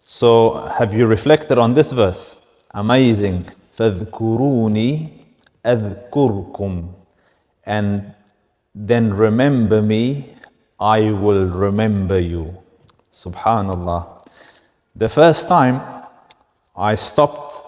So have you reflected on this verse? Amazing. فَاذْكُرُونِي أَذْكُرْكُمْ. And then remember me, I will remember you. Subhanallah. The first time I stopped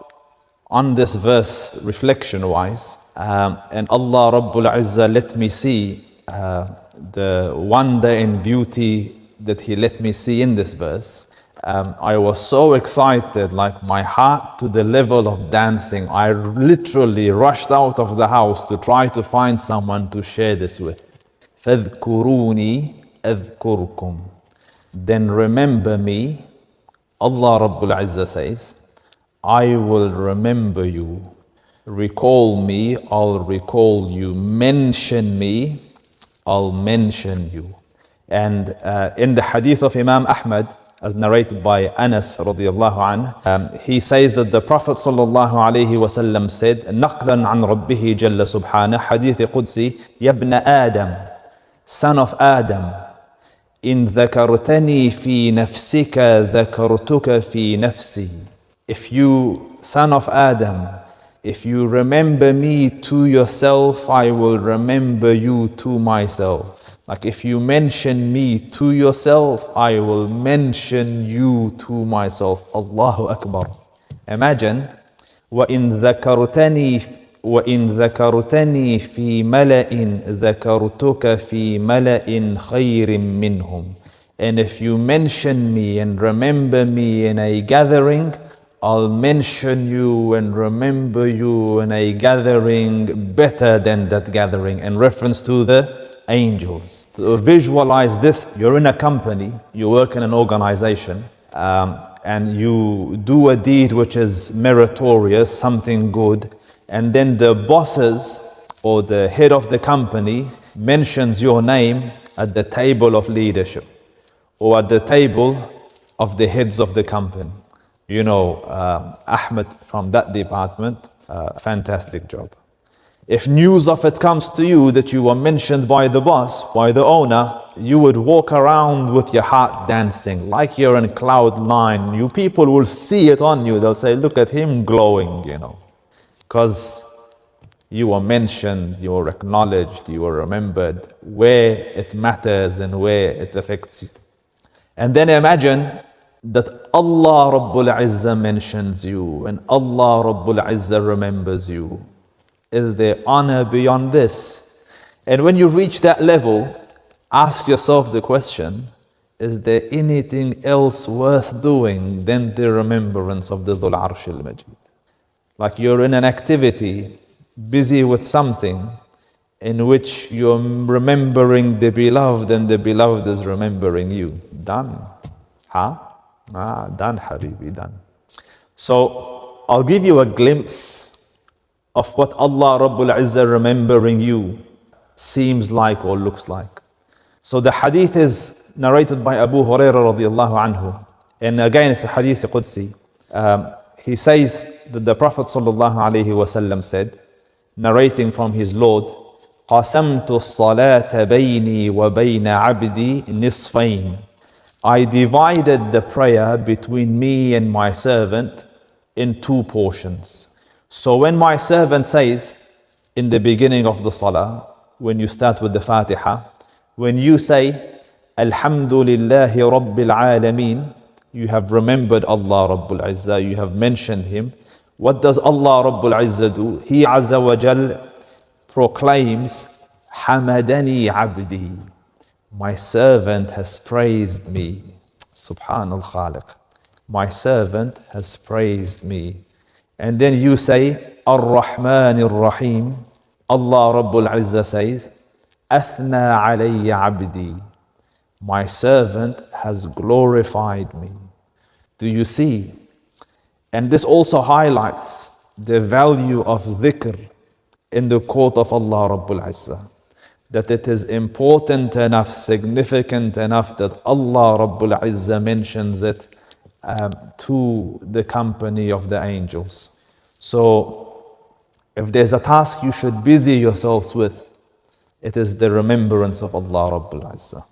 on this verse reflection-wise, and Allah Rabbul Izzah let me see the wonder and beauty that He let me see in this verse. I was so excited, like my heart to the level of dancing. I literally rushed out of the house to try to find someone to share this with. فَاذْكُرُونِي أَذْكُرْكُمْ. Then remember me, Allah Rabbul Izzah says, I will remember you. Recall me, I'll recall you. Mention me, I'll mention you. And in the hadith of Imam Ahmad, as narrated by Anas radiallahu anh, he says that the Prophet sallallahu alayhi wasallam said, نقلا عن ربه جل سبحانه, hadith قدسي, يا ابن آدم, son of Adam, إن ذكرتني في نفسك ذكرتك في نفسي. If you, son of Adam, if you remember me to yourself, I will remember you to myself. Like if you mention me to yourself, I will mention you to myself. Allahu Akbar. Imagine, وَإِن ذَكَرْتَنِي فِي مَلَإٍ ذَكَرْتُكَ فِي مَلَإٍ خَيْرٍ مِّنْهُمْ. And if you mention me and remember me in a gathering, I'll mention you and remember you in a gathering better than that gathering. In reference to the angels. So visualize this, you're in a company, you work in an organization, and you do a deed which is meritorious, something good, and then the bosses or the head of the company mentions your name at the table of leadership or at the table of the heads of the company. You know, Ahmed from that department, fantastic job. If news of it comes to you that you were mentioned by the boss, by the owner, you would walk around with your heart dancing like you're in cloud nine. You people will see it on you. They'll say, look at him glowing, you know. Because you were mentioned, you were acknowledged, you were remembered where it matters and where it affects you. And then imagine that Allah Rabbul Izzah mentions you and Allah Rabbul Izzah remembers you. Is there honor beyond this? And when you reach that level, ask yourself the question, is there anything else worth doing than the remembrance of the Dhul Arsh al-Majid? Like you're in an activity, busy with something in which you're remembering the beloved and the beloved is remembering you. Done. Huh? Done, Habibi, done. So I'll give you a glimpse of what Allah Rabbul Izzah remembering you seems like or looks like. So the hadith is narrated by Abu Hurairah radiallahu anhu. And again, it's a hadith Qudsi. He says that the Prophet sallallahu alayhi wasallam said, narrating from his Lord, قَسَمْتُ الصَّلَاةَ بَيْنِي وَبَيْنَ عَبْدِي نِصْفَيْنِ. I divided the prayer between me and my servant in two portions. So when my servant says in the beginning of the salah, when you start with the Fatiha, when you say Alhamdulillahi Rabbil Alameen, you have remembered Allah Rabbul Izzah, you have mentioned Him. What does Allah Rabbul Izzah do? He Azza wa Jal proclaims Hamadani Abdi. My servant has praised me. Subhanal Khaliq. My servant has praised me. And then you say, Ar-Rahman Ar-Rahim. Allah Rabbul Izzah says, Athna alayya abdi. My servant has glorified me. Do you see? And this also highlights the value of dhikr in the court of Allah Rabbul Izzah. That it is important enough, significant enough that Allah Rabbul Izzah mentions it to the company of the angels. So, if there's a task you should busy yourselves with, it is the remembrance of Allah Rabbul Izzah.